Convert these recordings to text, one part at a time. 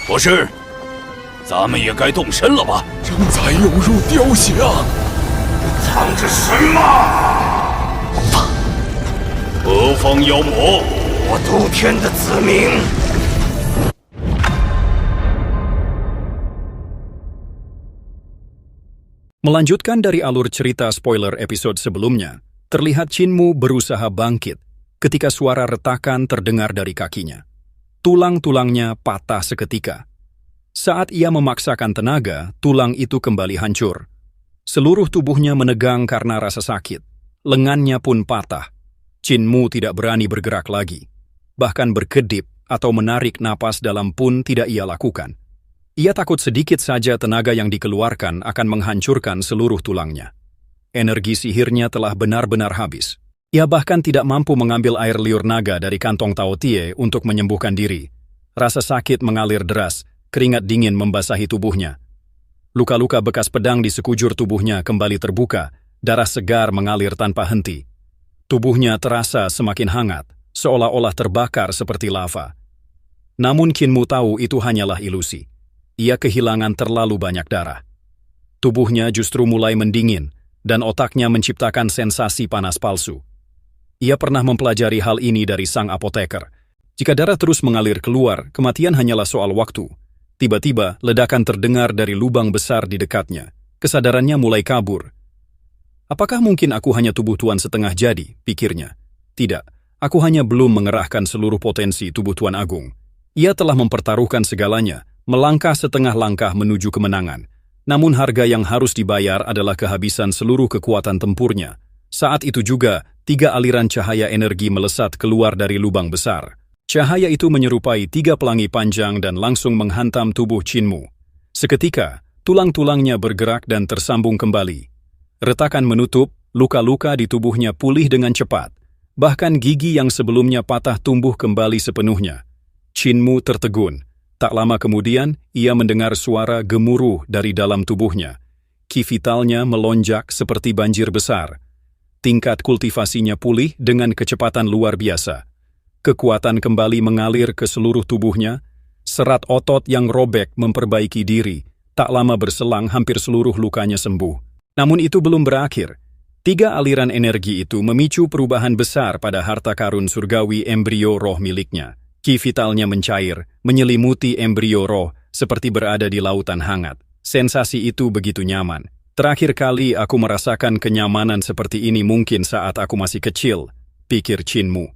博士，咱们也该动身了吧？正在涌入雕像，藏着什么？何方妖魔？我斗天的子民！Melanjutkan dari alur cerita spoiler episode sebelumnya, terlihat Chinmu berusaha bangkit ketika suara retakan terdengar dari kakinya. Tulang-tulangnya patah seketika. Saat ia memaksakan tenaga, tulang itu kembali hancur. Seluruh tubuhnya menegang karena rasa sakit. Lengannya pun patah. Chinmu tidak berani bergerak lagi. Bahkan berkedip atau menarik napas dalam pun tidak ia lakukan. Ia takut sedikit saja tenaga yang dikeluarkan akan menghancurkan seluruh tulangnya. Energi sihirnya telah benar-benar habis. Ia bahkan tidak mampu mengambil air liur naga dari kantong Tao Tie untuk menyembuhkan diri. Rasa sakit mengalir deras, keringat dingin membasahi tubuhnya. Luka-luka bekas pedang di sekujur tubuhnya kembali terbuka, darah segar mengalir tanpa henti. Tubuhnya terasa semakin hangat, seolah-olah terbakar seperti lava. Namun Chinmu tahu itu hanyalah ilusi. Ia kehilangan terlalu banyak darah. Tubuhnya justru mulai mendingin, dan otaknya menciptakan sensasi panas palsu. Ia pernah mempelajari hal ini dari sang apoteker. Jika darah terus mengalir keluar, kematian hanyalah soal waktu. Tiba-tiba, ledakan terdengar dari lubang besar di dekatnya. Kesadarannya mulai kabur. Apakah mungkin aku hanya tubuh Tuan setengah jadi, pikirnya. Tidak, aku hanya belum mengerahkan seluruh potensi tubuh Tuan Agung. Ia telah mempertaruhkan segalanya, melangkah setengah langkah menuju kemenangan. Namun harga yang harus dibayar adalah kehabisan seluruh kekuatan tempurnya. Saat itu juga, 3 aliran cahaya energi melesat keluar dari lubang besar. Cahaya itu menyerupai 3 pelangi panjang dan langsung menghantam tubuh Chinmu. Seketika, tulang-tulangnya bergerak dan tersambung kembali. Retakan menutup, luka-luka di tubuhnya pulih dengan cepat. Bahkan gigi yang sebelumnya patah tumbuh kembali sepenuhnya. Chinmu tertegun. Tak lama kemudian, ia mendengar suara gemuruh dari dalam tubuhnya. Ki vitalnya melonjak seperti banjir besar. Tingkat kultivasinya pulih dengan kecepatan luar biasa. Kekuatan kembali mengalir ke seluruh tubuhnya. Serat otot yang robek memperbaiki diri. Tak lama berselang hampir seluruh lukanya sembuh. Namun itu belum berakhir. 3 aliran energi itu memicu perubahan besar pada harta karun surgawi embrio roh miliknya. Ki vitalnya mencair, menyelimuti embrio roh, seperti berada di lautan hangat. Sensasi itu begitu nyaman. Terakhir kali aku merasakan kenyamanan seperti ini mungkin saat aku masih kecil, pikir Chinmu.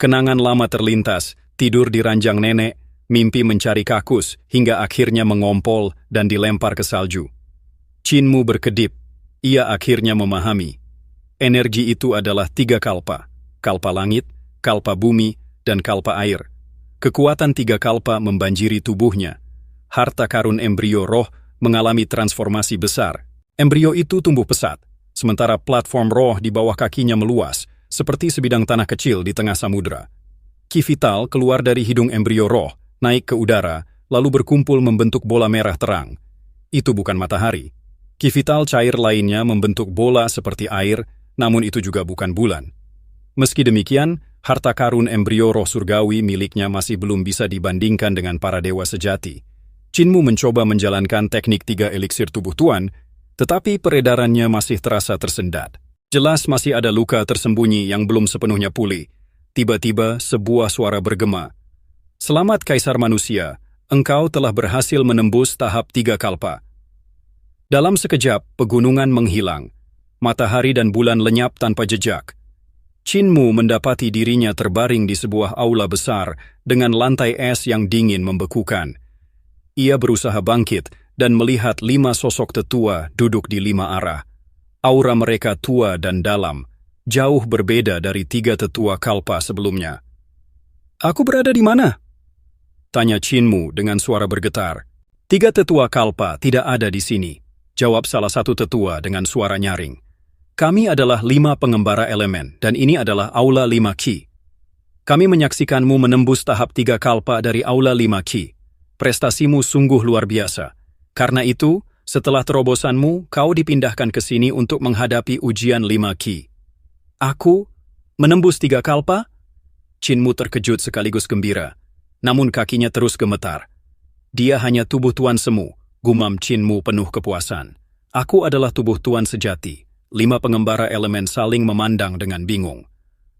Kenangan lama terlintas, tidur di ranjang nenek, mimpi mencari kakus, hingga akhirnya mengompol dan dilempar ke salju. Chinmu berkedip, ia akhirnya memahami. Energi itu adalah 3 kalpa, kalpa langit, kalpa bumi, dan kalpa air. Kekuatan 3 kalpa membanjiri tubuhnya. Harta karun embrio roh mengalami transformasi besar. Embrio itu tumbuh pesat, sementara platform roh di bawah kakinya meluas, seperti sebidang tanah kecil di tengah samudera. Ki vital keluar dari hidung embrio roh, naik ke udara, lalu berkumpul membentuk bola merah terang. Itu bukan matahari. Ki vital cair lainnya membentuk bola seperti air, namun itu juga bukan bulan. Meski demikian, harta karun embrio roh surgawi miliknya masih belum bisa dibandingkan dengan para dewa sejati. Chinmu mencoba menjalankan teknik 3 eliksir tubuh Tuan, tetapi peredarannya masih terasa tersendat. Jelas masih ada luka tersembunyi yang belum sepenuhnya pulih. Tiba-tiba sebuah suara bergema. Selamat Kaisar Manusia, engkau telah berhasil menembus tahap 3 kalpa. Dalam sekejap, pegunungan menghilang. Matahari dan bulan lenyap tanpa jejak. Chinmu mendapati dirinya terbaring di sebuah aula besar dengan lantai es yang dingin membekukan. Ia berusaha bangkit dan melihat 5 sosok tetua duduk di 5 arah. Aura mereka tua dan dalam, jauh berbeda dari 3 tetua kalpa sebelumnya. "Aku berada di mana?" tanya Chinmu dengan suara bergetar. "3 tetua kalpa tidak ada di sini," jawab salah satu tetua dengan suara nyaring. "Kami adalah 5 pengembara elemen, dan ini adalah Aula 5 Ki. Kami menyaksikanmu menembus tahap 3 kalpa dari Aula 5 Ki. Prestasimu sungguh luar biasa. Karena itu, setelah terobosanmu, kau dipindahkan ke sini untuk menghadapi ujian 5 Ki." "Aku? Menembus 3 kalpa?" Chinmu terkejut sekaligus gembira, namun kakinya terus gemetar. Dia hanya tubuh Tuan Semu, gumam Qin Mu penuh kepuasan. Aku adalah tubuh Tuan sejati. 5 pengembara elemen saling memandang dengan bingung.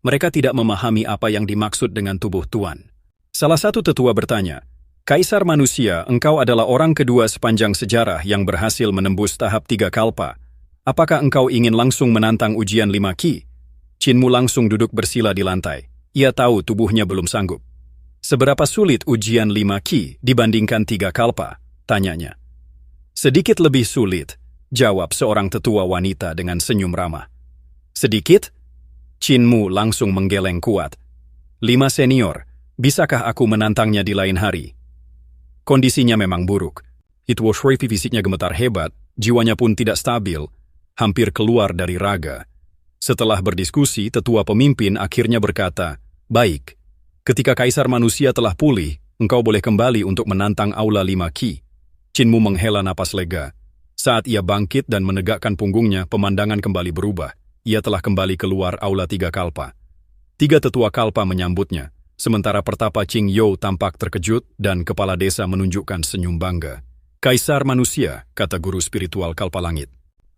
Mereka tidak memahami apa yang dimaksud dengan tubuh Tuan. Salah satu tetua bertanya, Kaisar manusia, engkau adalah orang kedua sepanjang sejarah yang berhasil menembus tahap 3 kalpa. Apakah engkau ingin langsung menantang ujian 5 ki? Qin Mu langsung duduk bersila di lantai. Ia tahu tubuhnya belum sanggup. Seberapa sulit ujian 5 ki dibandingkan 3 kalpa? Tanyanya. Sedikit lebih sulit, jawab seorang tetua wanita dengan senyum ramah. Sedikit? Qin Mu langsung menggeleng kuat. 5 senior, bisakah aku menantangnya di lain hari? Kondisinya memang buruk. Hitwo Shui fisiknya gemetar hebat, jiwanya pun tidak stabil, hampir keluar dari raga. Setelah berdiskusi, tetua pemimpin akhirnya berkata, baik, ketika Kaisar manusia telah pulih, engkau boleh kembali untuk menantang Aula 5 ki. Qin Mu menghela napas lega. Saat ia bangkit dan menegakkan punggungnya, pemandangan kembali berubah. Ia telah kembali keluar Aula 3 kalpa. 3 tetua kalpa menyambutnya, sementara pertapa Qing You tampak terkejut dan kepala desa menunjukkan senyum bangga. Kaisar manusia, kata guru spiritual kalpa langit.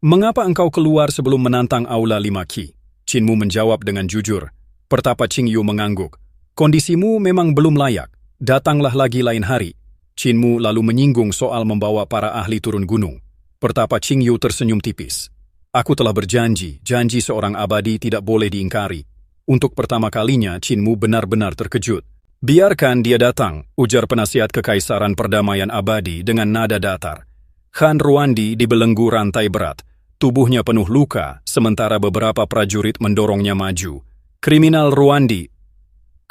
Mengapa engkau keluar sebelum menantang Aula 5 ki? Qin Mu menjawab dengan jujur. Pertapa Qing You mengangguk. Kondisimu memang belum layak. Datanglah lagi lain hari. Qin Mu lalu menyinggung soal membawa para ahli turun gunung. Pertapa Qing You tersenyum tipis. Aku telah berjanji, janji seorang abadi tidak boleh diingkari. Untuk pertama kalinya, Qin Mu benar-benar terkejut. Biarkan dia datang, ujar penasihat Kekaisaran Perdamaian Abadi dengan nada datar. Khan Ruandi dibelenggu rantai berat. Tubuhnya penuh luka, sementara beberapa prajurit mendorongnya maju. Kriminal Ruandi.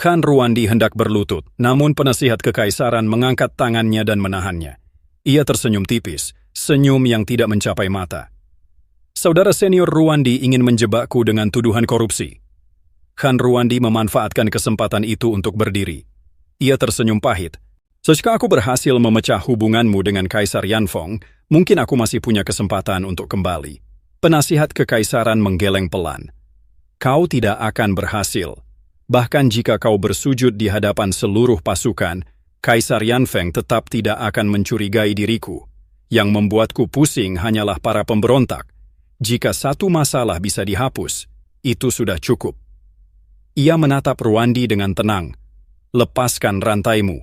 Khan Ruandi hendak berlutut, namun penasihat Kekaisaran mengangkat tangannya dan menahannya. Ia tersenyum tipis. Senyum yang tidak mencapai mata. Saudara senior Ruandi ingin menjebakku dengan tuduhan korupsi. Khan Ruandi memanfaatkan kesempatan itu untuk berdiri. Ia tersenyum pahit. Jika aku berhasil memecah hubunganmu dengan Kaisar Yanfeng, mungkin aku masih punya kesempatan untuk kembali. Penasihat Kekaisaran menggeleng pelan. Kau tidak akan berhasil. Bahkan jika kau bersujud di hadapan seluruh pasukan, Kaisar Yanfeng tetap tidak akan mencurigai diriku. Yang membuatku pusing hanyalah para pemberontak. Jika satu masalah bisa dihapus, itu sudah cukup. Ia menatap Ruandi dengan tenang. Lepaskan rantaimu.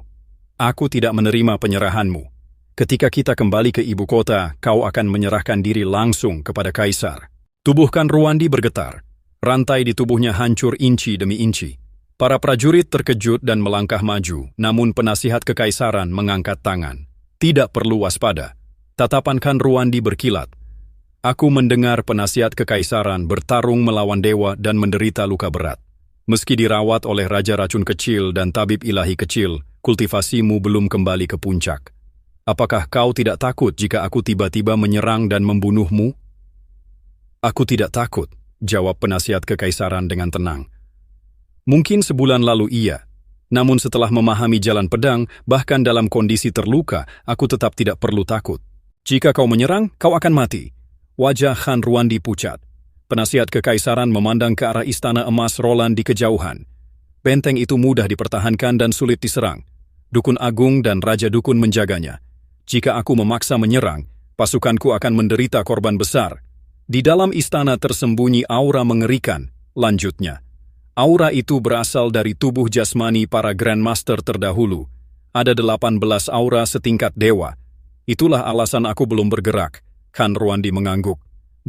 Aku tidak menerima penyerahanmu. Ketika kita kembali ke ibu kota, kau akan menyerahkan diri langsung kepada Kaisar. Tubuhkan Ruandi bergetar. Rantai di tubuhnya hancur inci demi inci. Para prajurit terkejut dan melangkah maju, namun penasihat Kekaisaran mengangkat tangan. Tidak perlu waspada. Tatapan Khan Ruandi berkilat. Aku mendengar penasihat Kekaisaran bertarung melawan dewa dan menderita luka berat. Meski dirawat oleh Raja Racun Kecil dan Tabib Ilahi Kecil, kultivasimu belum kembali ke puncak. Apakah kau tidak takut jika aku tiba-tiba menyerang dan membunuhmu? Aku tidak takut, jawab penasihat Kekaisaran dengan tenang. Mungkin sebulan lalu iya. Namun setelah memahami jalan pedang, bahkan dalam kondisi terluka, aku tetap tidak perlu takut. Jika kau menyerang, kau akan mati. Wajah Khan Ruandi pucat. Penasihat Kekaisaran memandang ke arah istana emas Roland di kejauhan. Benteng itu mudah dipertahankan dan sulit diserang. Dukun Agung dan Raja Dukun menjaganya. Jika aku memaksa menyerang, pasukanku akan menderita korban besar. Di dalam istana tersembunyi aura mengerikan, lanjutnya. Aura itu berasal dari tubuh jasmani para Grandmaster terdahulu. Ada 18 aura setingkat dewa. Itulah alasan aku belum bergerak. Khan Ruandi mengangguk.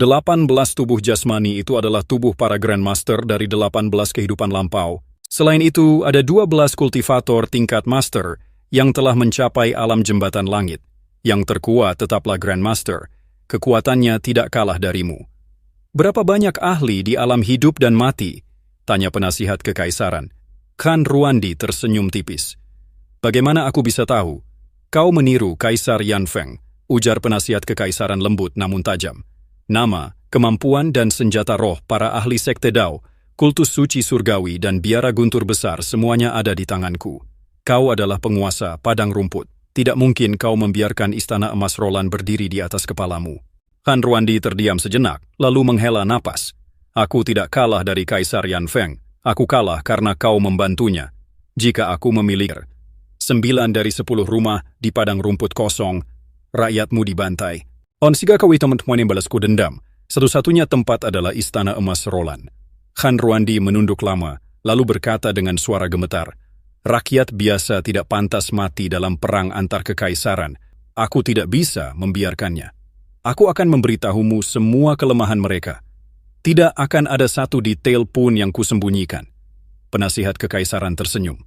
18 tubuh jasmani itu adalah tubuh para Grandmaster dari 18 kehidupan lampau. Selain itu, ada 12 kultivator tingkat Master yang telah mencapai alam jembatan langit. Yang terkuat tetaplah Grandmaster. Kekuatannya tidak kalah darimu. Berapa banyak ahli di alam hidup dan mati? Tanya penasihat Kekaisaran. Khan Ruandi tersenyum tipis. Bagaimana aku bisa tahu? Kau meniru Kaisar Yanfeng, ujar penasihat Kekaisaran lembut namun tajam. Nama, kemampuan dan senjata roh para ahli sekte Dao, kultus suci surgawi dan biara guntur besar semuanya ada di tanganku. Kau adalah penguasa padang rumput. Tidak mungkin kau membiarkan istana emas Roland berdiri di atas kepalamu. Khan Ruandi terdiam sejenak, lalu menghela napas. Aku tidak kalah dari Kaisar Yanfeng. Aku kalah karena kau membantunya. Jika aku memilih, 9 dari 10 rumah di padang rumput kosong, rakyatmu dibantai. On siga kawi teman-teman yang balasku dendam, satu-satunya tempat adalah istana emas Roland. Khan Ruandi menunduk lama, lalu berkata dengan suara gemetar, "Rakyat biasa tidak pantas mati dalam perang antar kekaisaran. Aku tidak bisa membiarkannya. Aku akan memberitahumu semua kelemahan mereka. Tidak akan ada satu detail pun yang kusembunyikan." Penasihat kekaisaran tersenyum.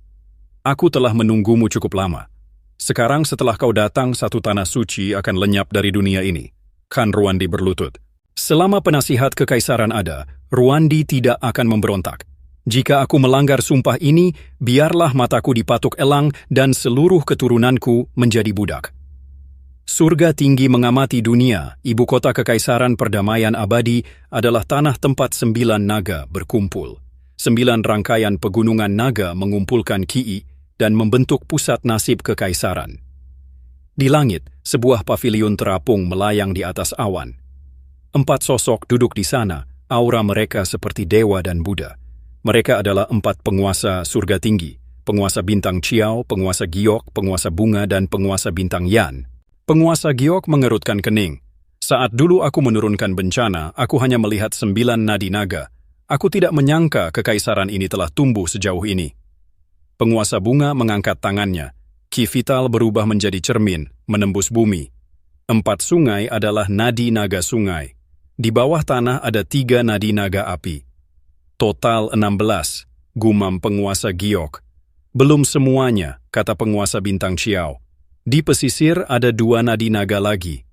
"Aku telah menunggumu cukup lama. Sekarang setelah kau datang, satu tanah suci akan lenyap dari dunia ini." Khan Ruandi berlutut. "Selama penasihat kekaisaran ada, Ruandi tidak akan memberontak. Jika aku melanggar sumpah ini, biarlah mataku dipatuk elang dan seluruh keturunanku menjadi budak." Surga tinggi mengamati dunia, ibu kota kekaisaran perdamaian abadi adalah tanah tempat 9 naga berkumpul. 9 rangkaian pegunungan naga mengumpulkan Ki dan membentuk pusat nasib kekaisaran. Di langit, sebuah pavilion terapung melayang di atas awan. 4 sosok duduk di sana, aura mereka seperti dewa dan Buddha. Mereka adalah 4 penguasa surga tinggi, penguasa bintang Chiao, penguasa Giok, penguasa bunga, dan penguasa bintang Yan. Penguasa Giok mengerutkan kening. "Saat dulu aku menurunkan bencana, aku hanya melihat 9 nadi naga. Aku tidak menyangka kekaisaran ini telah tumbuh sejauh ini." Penguasa bunga mengangkat tangannya. Ki vital berubah menjadi cermin, menembus bumi. 4 sungai adalah nadi naga sungai. Di bawah tanah ada 3 nadi naga api. Total 16, gumam penguasa Giok. "Belum semuanya," kata penguasa bintang Chiao. "Di pesisir ada 2 nadi naga lagi.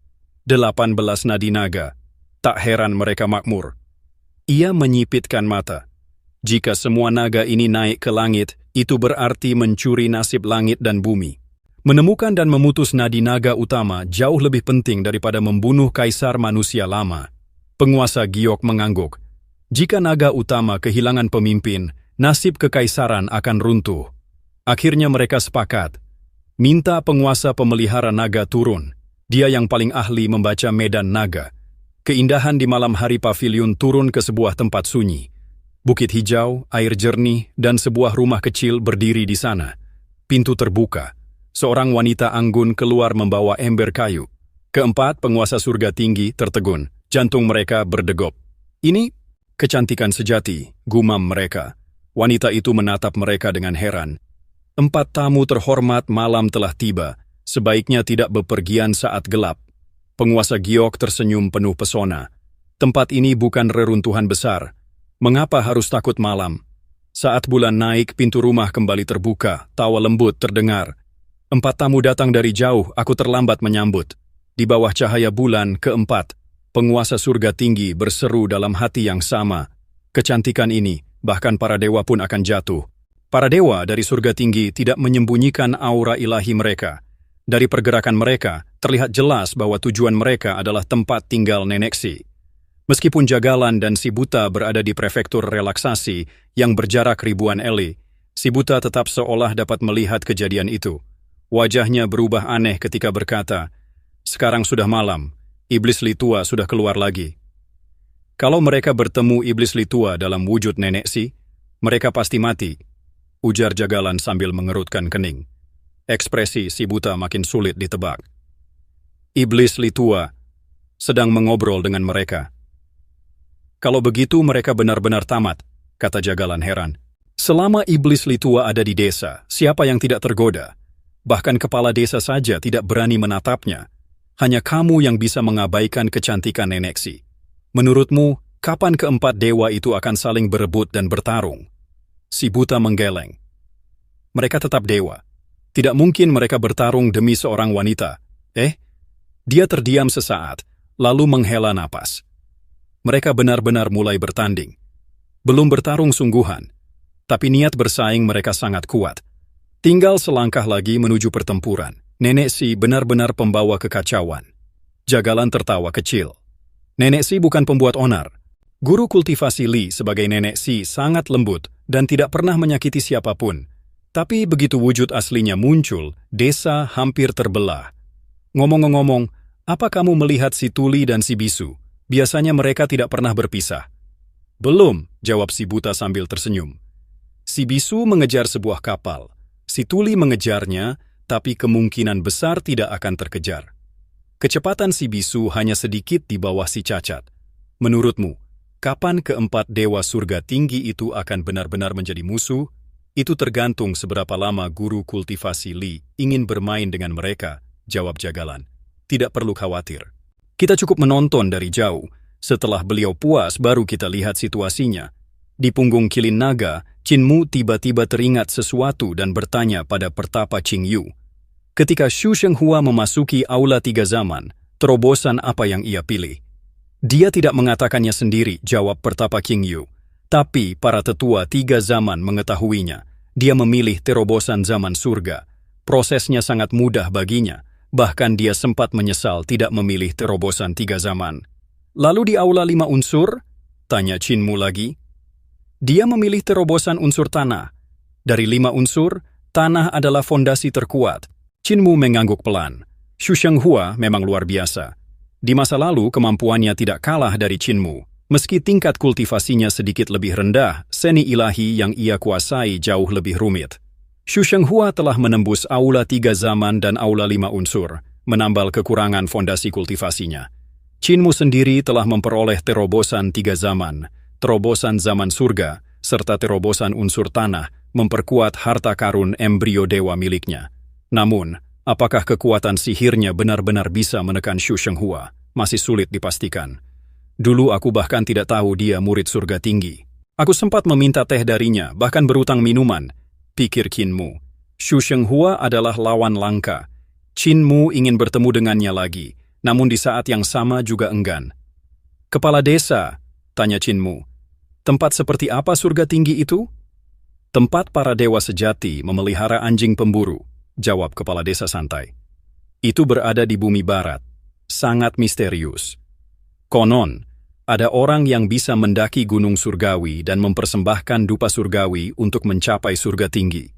18 nadi naga. Tak heran mereka makmur." Ia menyipitkan mata. Jika semua naga ini naik ke langit, itu berarti mencuri nasib langit dan bumi. Menemukan dan memutus nadi naga utama jauh lebih penting daripada membunuh kaisar manusia lama. Penguasa Giok mengangguk. Jika naga utama kehilangan pemimpin, nasib kekaisaran akan runtuh. Akhirnya mereka sepakat. Minta penguasa pemelihara naga turun. Dia yang paling ahli membaca medan naga. Keindahan di malam hari pavilion turun ke sebuah tempat sunyi. Bukit hijau, air jernih, dan sebuah rumah kecil berdiri di sana. Pintu terbuka. Seorang wanita anggun keluar membawa ember kayu. Keempat penguasa surga tinggi tertegun. Jantung mereka berdegap. "Ini kecantikan sejati," gumam mereka. Wanita itu menatap mereka dengan heran. "4 tamu terhormat, malam telah tiba. Sebaiknya tidak bepergian saat gelap." Penguasa Giok tersenyum penuh pesona. "Tempat ini bukan reruntuhan besar. Mengapa harus takut malam?" Saat bulan naik, pintu rumah kembali terbuka, tawa lembut terdengar. "4 tamu datang dari jauh, aku terlambat menyambut." Di bawah cahaya bulan keempat, penguasa surga tinggi berseru dalam hati yang sama. Kecantikan ini, bahkan para dewa pun akan jatuh. Para dewa dari surga tinggi tidak menyembunyikan aura ilahi mereka. Dari pergerakan mereka, terlihat jelas bahwa tujuan mereka adalah tempat tinggal Nenek Si. Meskipun Jagalan dan Si Buta berada di prefektur relaksasi yang berjarak ribuan eli, Si Buta tetap seolah dapat melihat kejadian itu. Wajahnya berubah aneh ketika berkata, "Sekarang sudah malam, Iblis Litua sudah keluar lagi." "Kalau mereka bertemu Iblis Litua dalam wujud Nenek Si, mereka pasti mati," ujar Jagalan sambil mengerutkan kening. Ekspresi Si Buta makin sulit ditebak. "Iblis Litua sedang mengobrol dengan mereka." "Kalau begitu mereka benar-benar tamat," kata Jagalan heran. "Selama Iblis Litua ada di desa, siapa yang tidak tergoda? Bahkan kepala desa saja tidak berani menatapnya. Hanya kamu yang bisa mengabaikan kecantikan Nenek Si. Menurutmu, kapan keempat dewa itu akan saling berebut dan bertarung?" Si Buta menggeleng. "Mereka tetap dewa. Tidak mungkin mereka bertarung demi seorang wanita." Dia terdiam sesaat, lalu menghela napas. Mereka benar-benar mulai bertanding. Belum bertarung sungguhan, tapi niat bersaing mereka sangat kuat. Tinggal selangkah lagi menuju pertempuran. Nenek Si benar-benar pembawa kekacauan. Jagalan tertawa kecil. Nenek Si bukan pembuat onar. Guru kultivasi Li sebagai Nenek Si sangat lembut dan tidak pernah menyakiti siapapun. Tapi begitu wujud aslinya muncul, desa hampir terbelah. "Ngomong-ngomong, apa kamu melihat si Tuli dan si Bisu? Biasanya mereka tidak pernah berpisah." "Belum," jawab Si Buta sambil tersenyum. Si Bisu mengejar sebuah kapal. Si tuli mengejarnya, tapi kemungkinan besar tidak akan terkejar. Kecepatan si bisu hanya sedikit di bawah si cacat. Menurutmu, kapan keempat dewa surga tinggi itu akan benar-benar menjadi musuh? Itu tergantung seberapa lama guru kultivasi Li ingin bermain dengan mereka, jawab Jagalan. Tidak perlu khawatir. Kita cukup menonton dari jauh. Setelah beliau puas, baru kita lihat situasinya. Di punggung kilin naga, Qin Mu tiba-tiba teringat sesuatu dan bertanya pada pertapa Qing Yu. Ketika Xu Shenghua memasuki Aula Tiga Zaman, terobosan apa yang ia pilih? Dia tidak mengatakannya sendiri, jawab pertapa Qing Yu. Tapi para tetua Tiga Zaman mengetahuinya. Dia memilih terobosan zaman surga. Prosesnya sangat mudah baginya. Bahkan dia sempat menyesal tidak memilih terobosan Tiga Zaman. Lalu di Aula 5 unsur? Tanya Qin Mu lagi. Dia memilih terobosan unsur tanah. Dari 5 unsur, tanah adalah fondasi terkuat. Qin Mu mengangguk pelan. Xu Shenghua memang luar biasa. Di masa lalu, kemampuannya tidak kalah dari Qin Mu. Meski tingkat kultivasinya sedikit lebih rendah, seni ilahi yang ia kuasai jauh lebih rumit. Xu Shenghua telah menembus Aula 3 Zaman dan Aula 5 unsur, menambal kekurangan fondasi kultivasinya. Qin Mu sendiri telah memperoleh terobosan 3 zaman, terobosan zaman surga, serta terobosan unsur tanah, memperkuat harta karun embrio dewa miliknya. Namun, apakah kekuatan sihirnya benar-benar bisa menekan Xu Shenghua? Masih sulit dipastikan. Dulu aku bahkan tidak tahu dia murid surga tinggi. Aku sempat meminta teh darinya, bahkan berutang minuman, pikir Qin Mu. Xu Shenghua adalah lawan langka. Qin Mu ingin bertemu dengannya lagi, namun di saat yang sama juga enggan. Kepala desa, tanya Qin Mu. Tempat seperti apa surga tinggi itu? Tempat para dewa sejati memelihara anjing pemburu, jawab kepala desa santai. Itu berada di bumi barat. Sangat misterius. Konon, ada orang yang bisa mendaki gunung surgawi dan mempersembahkan dupa surgawi untuk mencapai surga tinggi.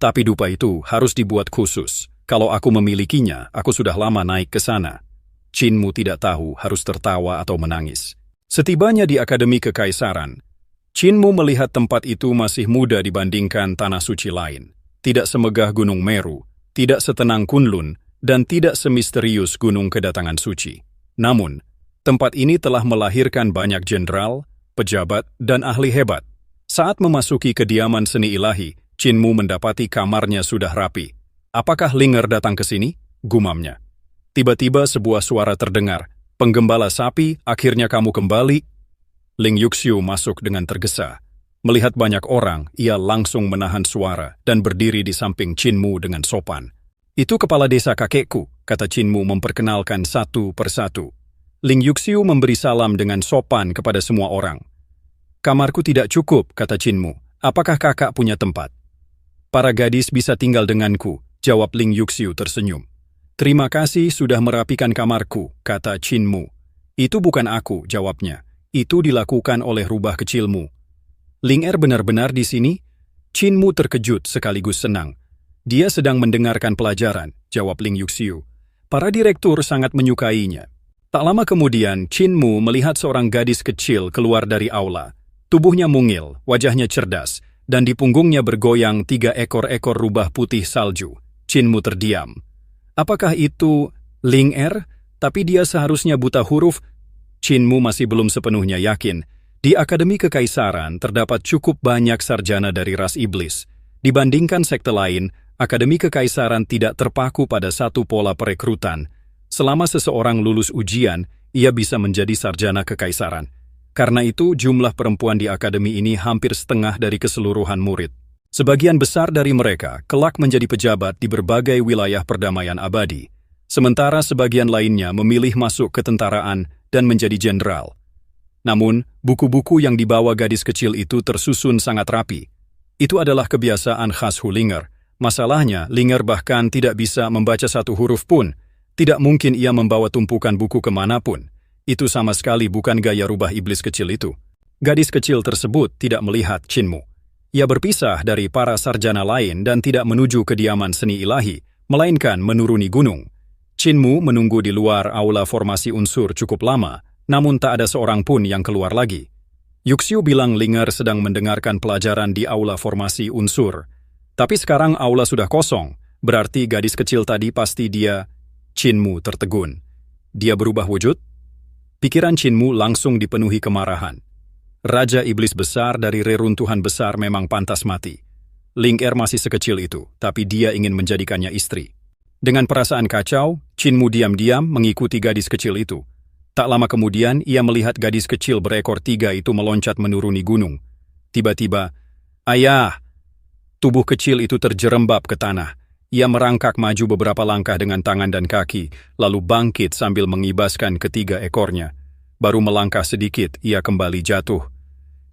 Tapi dupa itu harus dibuat khusus. Kalau aku memilikinya, aku sudah lama naik ke sana. Qin Mu tidak tahu harus tertawa atau menangis. Setibanya di Akademi Kekaisaran, Qin Mu melihat tempat itu masih muda dibandingkan tanah suci lain. Tidak semegah Gunung Meru, tidak setenang Kunlun, dan tidak semisterius Gunung Kedatangan Suci. Namun, tempat ini telah melahirkan banyak jenderal, pejabat, dan ahli hebat. Saat memasuki kediaman seni ilahi, Qin Mu mendapati kamarnya sudah rapi. Apakah Linger datang ke sini? Gumamnya. Tiba-tiba sebuah suara terdengar. Penggembala sapi, akhirnya kamu kembali. Ling Yuxiu masuk dengan tergesa. Melihat banyak orang, ia langsung menahan suara dan berdiri di samping Qin Mu dengan sopan. Itu kepala desa kakekku, kata Qin Mu memperkenalkan satu persatu. Ling Yuxiu memberi salam dengan sopan kepada semua orang. Kamarku tidak cukup, kata Qin Mu. Apakah kakak punya tempat? Para gadis bisa tinggal denganku, jawab Ling Yuxiu tersenyum. Terima kasih sudah merapikan kamarku, kata Qin Mu. Itu bukan aku, jawabnya. Itu dilakukan oleh rubah kecilmu. Ling Er benar-benar di sini? Qin Mu terkejut sekaligus senang. Dia sedang mendengarkan pelajaran, jawab Ling Yuxiu. Para direktur sangat menyukainya. Tak lama kemudian, Qin Mu melihat seorang gadis kecil keluar dari aula. Tubuhnya mungil, wajahnya cerdas, dan di punggungnya bergoyang 3 ekor rubah putih salju. Qin Mu terdiam. Apakah itu Ling Er? Tapi dia seharusnya buta huruf. Qin Mu masih belum sepenuhnya yakin. Di Akademi Kekaisaran terdapat cukup banyak sarjana dari ras iblis. Dibandingkan sekte lain, Akademi Kekaisaran tidak terpaku pada satu pola perekrutan. Selama seseorang lulus ujian, ia bisa menjadi sarjana kekaisaran. Karena itu, jumlah perempuan di akademi ini hampir setengah dari keseluruhan murid. Sebagian besar dari mereka kelak menjadi pejabat di berbagai wilayah perdamaian abadi. Sementara sebagian lainnya memilih masuk ketentaraan dan menjadi jenderal. Namun, buku-buku yang dibawa gadis kecil itu tersusun sangat rapi. Itu adalah kebiasaan khas Hu Linger. Masalahnya, Linger bahkan tidak bisa membaca satu huruf pun. Tidak mungkin ia membawa tumpukan buku kemanapun. Itu sama sekali bukan gaya rubah iblis kecil itu. Gadis kecil tersebut tidak melihat Qin Mu. Ia berpisah dari para sarjana lain dan tidak menuju kediaman seni ilahi, melainkan menuruni gunung. Qin Mu menunggu di luar aula formasi unsur cukup lama, namun tak ada seorang pun yang keluar lagi. Yuxiu bilang Linger sedang mendengarkan pelajaran di aula formasi unsur. Tapi sekarang aula sudah kosong, berarti gadis kecil tadi pasti dia. Chinmu tertegun. Dia berubah wujud? Pikiran Chinmu langsung dipenuhi kemarahan. Raja iblis besar dari reruntuhan besar memang pantas mati. Ling Er masih sekecil itu, tapi dia ingin menjadikannya istri. Dengan perasaan kacau, Chinmu diam-diam mengikuti gadis kecil itu. Tak lama kemudian, ia melihat gadis kecil berekor 3 itu meloncat menuruni gunung. Tiba-tiba, "Ayah!" Tubuh kecil itu terjerembab ke tanah. Ia merangkak maju beberapa langkah dengan tangan dan kaki, lalu bangkit sambil mengibaskan ketiga ekornya. Baru melangkah sedikit, ia kembali jatuh.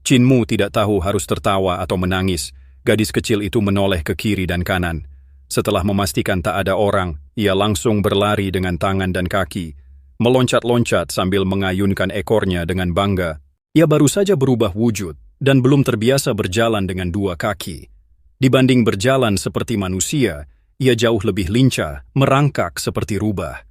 Chinmu tidak tahu harus tertawa atau menangis. Gadis kecil itu menoleh ke kiri dan kanan. Setelah memastikan tak ada orang, ia langsung berlari dengan tangan dan kaki, meloncat-loncat sambil mengayunkan ekornya dengan bangga. Ia baru saja berubah wujud dan belum terbiasa berjalan dengan 2 kaki. Dibanding berjalan seperti manusia, ia jauh lebih lincah, merangkak seperti rubah.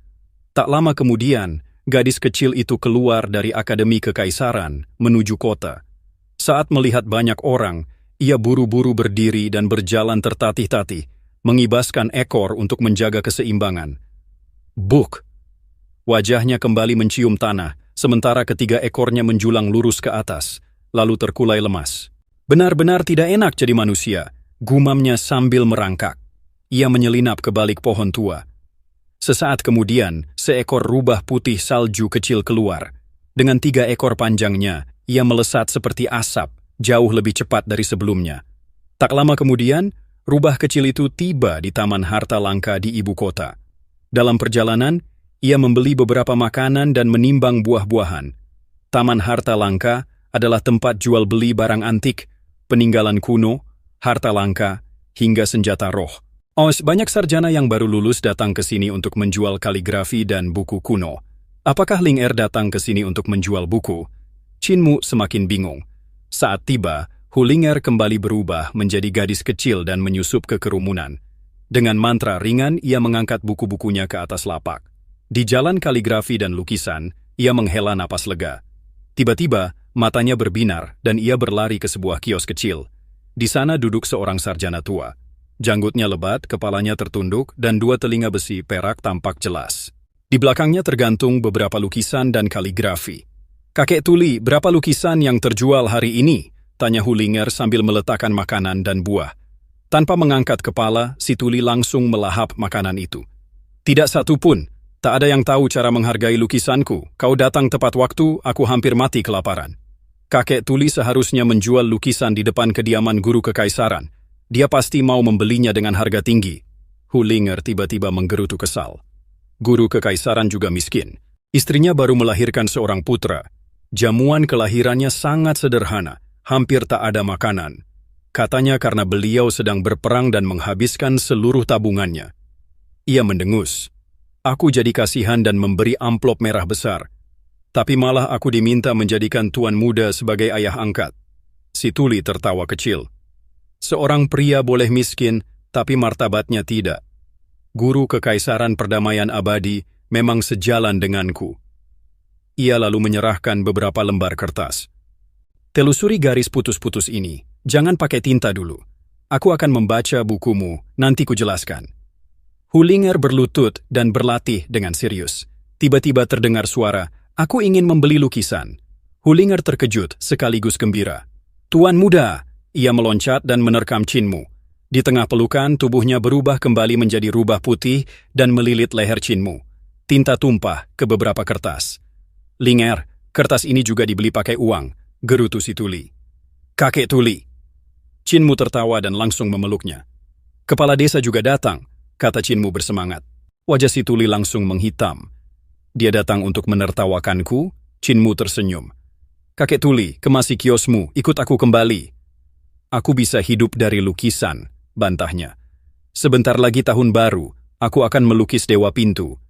Tak lama kemudian, gadis kecil itu keluar dari Akademi Kekaisaran menuju kota. Saat melihat banyak orang, ia buru-buru berdiri dan berjalan tertatih-tatih, mengibaskan ekor untuk menjaga keseimbangan. Buk! Wajahnya kembali mencium tanah, sementara ketiga ekornya menjulang lurus ke atas, lalu terkulai lemas. Benar-benar tidak enak jadi manusia, gumamnya sambil merangkak. Ia menyelinap ke balik pohon tua. Sesaat kemudian, seekor rubah putih salju kecil keluar. Dengan 3 ekor panjangnya, ia melesat seperti asap, jauh lebih cepat dari sebelumnya. Tak lama kemudian, rubah kecil itu tiba di Taman Harta Langka di ibu kota. Dalam perjalanan, ia membeli beberapa makanan dan menimbang buah-buahan. Taman Harta Langka adalah tempat jual beli barang antik, peninggalan kuno, harta langka, hingga senjata roh. Banyak sarjana yang baru lulus datang ke sini untuk menjual kaligrafi dan buku kuno. Apakah Ling Er datang ke sini untuk menjual buku? Chinmu semakin bingung. Saat tiba, Hu Ling Er kembali berubah menjadi gadis kecil dan menyusup ke kerumunan. Dengan mantra ringan, ia mengangkat buku-bukunya ke atas lapak. Di jalan kaligrafi dan lukisan, ia menghela napas lega. Tiba-tiba, matanya berbinar dan ia berlari ke sebuah kios kecil. Di sana duduk seorang sarjana tua. Janggutnya lebat, kepalanya tertunduk, dan 2 telinga besi perak tampak jelas. Di belakangnya tergantung beberapa lukisan dan kaligrafi. "Kakek Tuli, berapa lukisan yang terjual hari ini?" tanya Hu Ling Er sambil meletakkan makanan dan buah. Tanpa mengangkat kepala, si Tuli langsung melahap makanan itu. "Tidak satu pun. Tak ada yang tahu cara menghargai lukisanku. Kau datang tepat waktu, aku hampir mati kelaparan." Kakek Tuli seharusnya menjual lukisan di depan kediaman guru kekaisaran. Dia pasti mau membelinya dengan harga tinggi. Hu Ling Er tiba-tiba menggerutu kesal. Guru kekaisaran juga miskin. Istrinya baru melahirkan seorang putra. Jamuan kelahirannya sangat sederhana, hampir tak ada makanan. Katanya karena beliau sedang berperang dan menghabiskan seluruh tabungannya. Ia mendengus. Aku jadi kasihan dan memberi amplop merah besar. Tapi malah aku diminta menjadikan tuan muda sebagai ayah angkat. Si Tuli tertawa kecil. Seorang pria boleh miskin, tapi martabatnya tidak. Guru kekaisaran perdamaian abadi memang sejalan denganku. Ia lalu menyerahkan beberapa lembar kertas. Telusuri garis putus-putus ini. Jangan pakai tinta dulu. Aku akan membaca bukumu, nanti kujelaskan. Hu Ling Er berlutut dan berlatih dengan serius. Tiba-tiba terdengar suara, "Aku ingin membeli lukisan." Hu Ling Er terkejut sekaligus gembira. "Tuan muda!" Ia meloncat dan menerkam Chinmu. Di tengah pelukan, tubuhnya berubah kembali menjadi rubah putih dan melilit leher Chinmu. Tinta tumpah ke beberapa kertas. "Ling Er, kertas ini juga dibeli pakai uang," gerutu si Tuli. "Kakek Tuli." Chinmu tertawa dan langsung memeluknya. "Kepala desa juga datang," kata Chinmu bersemangat. Wajah si Tuli langsung menghitam. "Dia datang untuk menertawakanku?" Chinmu tersenyum. "Kakek Tuli, kemasi kiosmu, ikut aku kembali." "Aku bisa hidup dari lukisan," bantahnya. "Sebentar lagi tahun baru, aku akan melukis Dewa Pintu."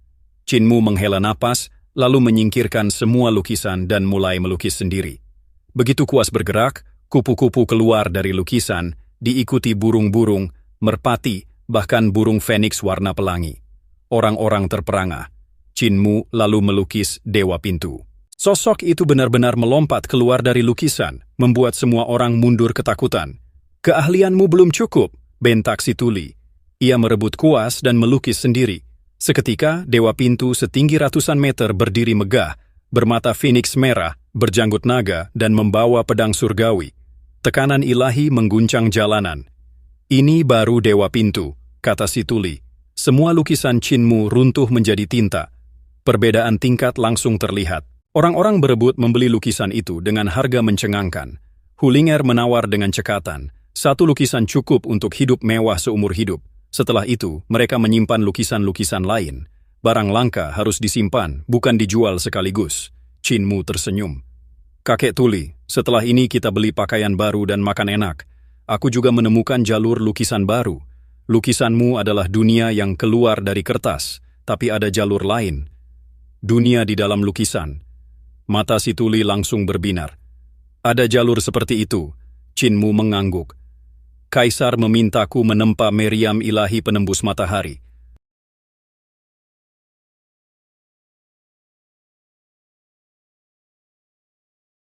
Chinmu menghela napas, lalu menyingkirkan semua lukisan dan mulai melukis sendiri. Begitu kuas bergerak, kupu-kupu keluar dari lukisan, diikuti burung-burung, merpati, bahkan burung feniks warna pelangi. Orang-orang terperangah. Chinmu lalu melukis Dewa Pintu. Sosok itu benar-benar melompat keluar dari lukisan, membuat semua orang mundur ketakutan. "Keahlianmu belum cukup. bentak si tuli. Ia merebut kuas dan melukis sendiri. Seketika, Dewa Pintu setinggi ratusan meter berdiri megah, bermata Phoenix merah, berjanggut naga, dan membawa pedang surgawi. Tekanan ilahi mengguncang jalanan. "Ini baru Dewa Pintu," kata si tuli. Semua lukisan Chinmu runtuh menjadi tinta. Perbedaan tingkat langsung terlihat. Orang-orang berebut membeli lukisan itu dengan harga mencengangkan. Hulinger menawar dengan cekatan. Satu lukisan cukup untuk hidup mewah seumur hidup. Setelah itu, mereka menyimpan lukisan-lukisan lain. Barang langka harus disimpan, bukan dijual sekaligus. Chinmu tersenyum. "Kakek tuli, setelah ini kita beli pakaian baru dan makan enak. Aku juga menemukan jalur lukisan baru. Lukisanmu adalah dunia yang keluar dari kertas, tapi ada jalur lain. Dunia di dalam lukisan." Mata si tuli langsung berbinar. "Ada jalur seperti itu." Chinmu mengangguk. "Kaisar memintaku menempa meriam ilahi penembus matahari.